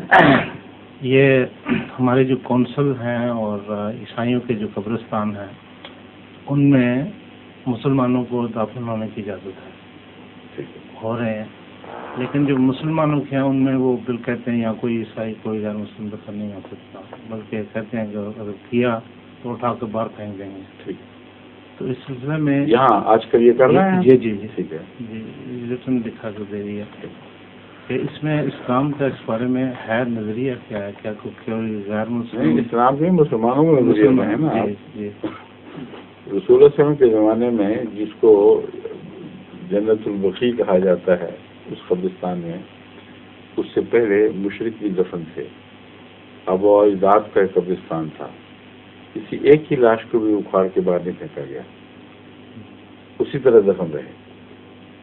یہ ہمارے جو کونسل ہیں اور عیسائیوں کے جو قبرستان ہیں ان میں مسلمانوں کو دفن ہونے کی اجازت ہے، ہو رہے ہیں، لیکن جو مسلمانوں کے ہیں ان میں وہ بل کہتے ہیں یا کوئی عیسائی کوئی غیر مسلم دفن نہیں ہو سکتا، بلکہ کہتے ہیں کہ اگر کیا تو اٹھا کے باہر پھینک دیں گے۔ تو اس سلسلے میں یہاں آج کل یہ کر رہے ہیں؟ جی جی جی ٹھیک ہے، جی ریٹن دکھا کر دے رہی ہے کہ اس میں اسلام کا اس بارے میں ہے نظریہ کیا ہے، کیا کوئی غیر مسلم اسلام کے مسلمانوں کے نظریے میں ہے نا۔ جی رسول اللہ صلی اللہ علیہ وسلم کے زمانے میں جس کو جنت البقیع کہا جاتا ہے اس قبرستان میں، اس سے پہلے مشرک بھی دفن تھے، آبا و اجداد کا ایک قبرستان تھا، کسی ایک کی لاش کو بھی اکھاڑ کے باہر نہیں پھینکا گیا، اسی طرح دفن رہے۔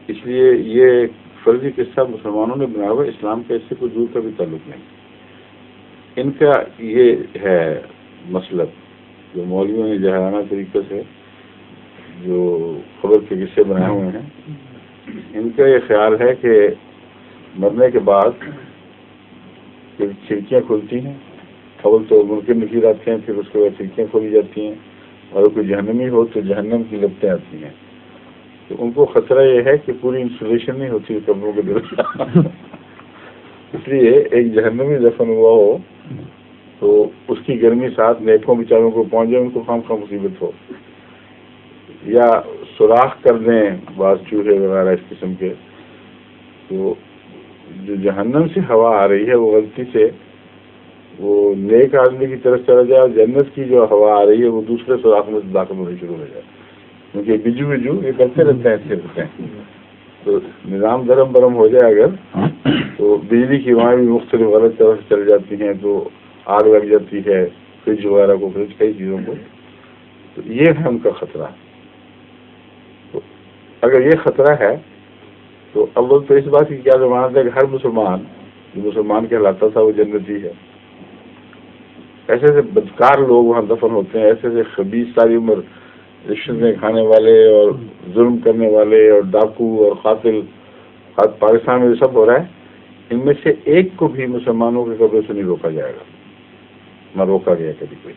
اس لیے یہ فرضی قصہ مسلمانوں نے بنایا ہوا، اسلام کا اس سے کوئی دور کا بھی تعلق نہیں۔ ان کا یہ ہے مسلک جو مولویوں نے جہرانہ طریقے سے جو خبر کے قصے بنائے ہوئے ہیں، ان کا یہ خیال ہے کہ مرنے کے بعد کھڑکیاں کھلتی ہیں، اول تو منکر نکیر آتے ہیں، پھر اس کے بعد کھڑکیاں کھولی جاتی ہیں، اور کوئی جہنمی ہو تو جہنم کی لپٹیں آتی ہیں۔ تو ان کو خطرہ یہ ہے کہ پوری انسولیشن نہیں ہوتی قبروں کے درمیان، اس لیے ایک جہنمی دفن ہوا ہو تو اس کی گرمی ساتھ نیکوں بیچاروں کو پہنچ جائے، ان کو خام خواہ مصیبت ہو، یا سوراخ کر دیں بعض چوہے وغیرہ اس قسم کے، تو جو جہنم سے ہوا آ رہی ہے وہ غلطی سے وہ نیک آدمی کی طرف چلا جائے، اور جنت کی جو ہوا آ رہی ہے وہ دوسرے سوراخ میں داخل ہونے شروع ہو جائے، کیونکہ بجو یہ کرتے رہتے ہیں، ایسے رہتے ہیں۔ تو نظام درم برم ہو جائے اگر، تو بجلی کی ہوائیں بھی مختلف غلط طرف چل جاتی ہیں، تو آگ لگ جاتی ہے فریج وغیرہ کو، فریج کئی چیزوں کو، تو یہ ہے ان کا خطرہ۔ تو اگر یہ خطرہ ہے تو اول تو اس بات کی کیا ضمانت ہے کہ ہر مسلمان جو مسلمان کہلاتا تھا وہ جنتی ہے؟ ایسے ایسے بدکار لوگ وہاں دفن ہوتے ہیں، ایسے ایسے خبیث ساری عمر رشوتیں کھانے والے اور ظلم کرنے والے اور ڈاکو اور قاتل پاکستان میں سب ہو رہا ہے، ان میں سے ایک کو بھی مسلمانوں کے قبضے سے نہیں روکا جائے گا، نہ روکا گیا کبھی کوئی۔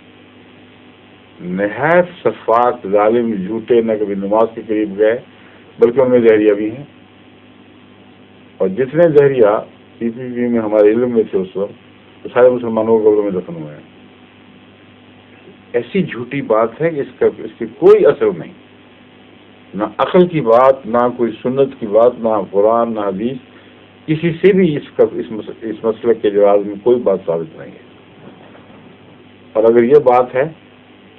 نہایت صفاق ظالم جھوٹے نہ کبھی نماز کے قریب گئے، بلکہ ان میں زہریہ بھی ہیں، اور جتنے زہریہ پی پی پی میں ہمارے علم میں تھے اس وقت تو سارے مسلمانوں کے قبروں میں دفن ہوئے ہیں۔ ایسی جھوٹی بات ہے کہ اس کی کوئی اثر نہیں، نہ عقل کی بات، نہ کوئی سنت کی بات، نہ قرآن، نہ حدیث، کسی سے بھی اس مسئلے کے جواز میں کوئی بات ثابت نہیں ہے۔ اور اگر یہ بات ہے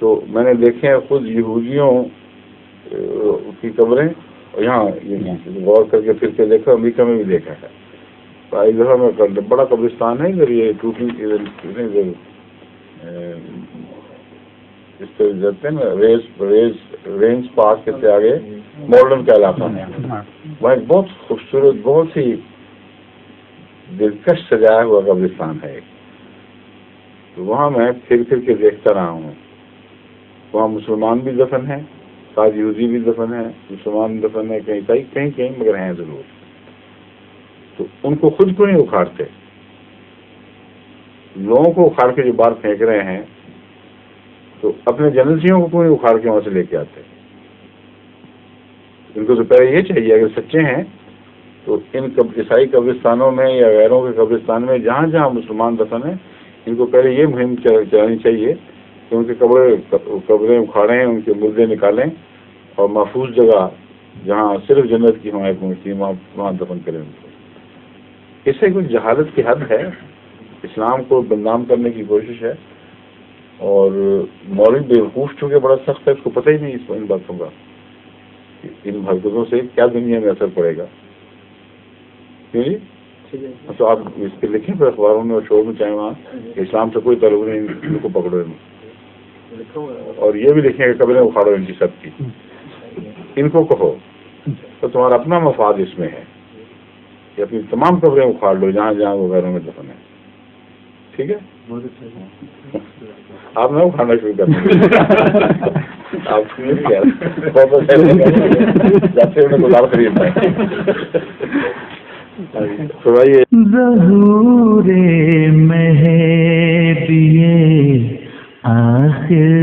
تو میں نے دیکھے ہیں خود یہودیوں کی قبریں، اور یہاں غور کر کے پھر کے دیکھا، امریکہ میں بھی دیکھا ہے، ایک دفعہ میں بڑا قبرستان ہے ادھر، یہ ٹوٹی ادھر اس طرح جاتے ہیں نا رینج پارک کے آگے ماڈرن کا علاقہ ہے، وہاں ایک بہت خوبصورت بہت ہی دلکش سجایا ہوا قبرستان ہے، تو وہاں میں پھر کے دیکھتا رہا ہوں، وہاں مسلمان بھی دفن ہیں، ساتھ یہودی بھی دفن ہیں، مسلمان دفن ہیں، کہیں مگر ہیں ضرور۔ تو ان کو خود کو نہیں اکھاڑتے، لوگوں کو اکھاڑ کے جو باہر پھینک رہے ہیں، تو اپنے جنتیوں کو کوئی اکھاڑ کے وہاں سے لے کے آتے ہیں۔ ان کو تو پہلے یہ چاہیے اگر سچے ہیں تو ان عیسائی قبرستانوں میں یا غیروں کے قبرستان میں جہاں جہاں مسلمان دفن ہیں، ان کو پہلے یہ مہم چلانی چاہیے کہ ان کے قبریں اکھاڑیں، ان کے مردے نکالیں، اور محفوظ جگہ جہاں صرف جنت کی حمایت پہنچتی ہے وہاں دفن کریں ان کو۔ اس سے کوئی جہالت کی حد ہے، اسلام کو بدنام کرنے کی کوشش ہے، اور مولوی بیوقوف چونکہ بڑا سخت ہے، اس کو پتہ ہی نہیں ان باتوں کا، ان حرکتوں سے کیا دنیا میں اثر پڑے گا۔ کیوں جی؟ تو آپ اس پہ لکھیں پھر اخباروں میں اور شور میں، چاہے وہاں اسلام سے کوئی تعلق نہیں، ان کو پکڑو، اور یہ بھی لکھیں کہ قبریں اکھاڑو ان کی سب کی، ان کو کہو تو تمہارا اپنا مفاد اس میں ہے کہ اپنی تمام قبریں اکھاڑ لو جہاں جہاں وہ غیروں میں دفن ہے، ٹھیک ہے؟ آپ نہ اکھاڑنا شروع کر دیں، آپ جاتے انہیں گلاب خریدنا ہے۔ سنائیے. ظہور مہدی آخر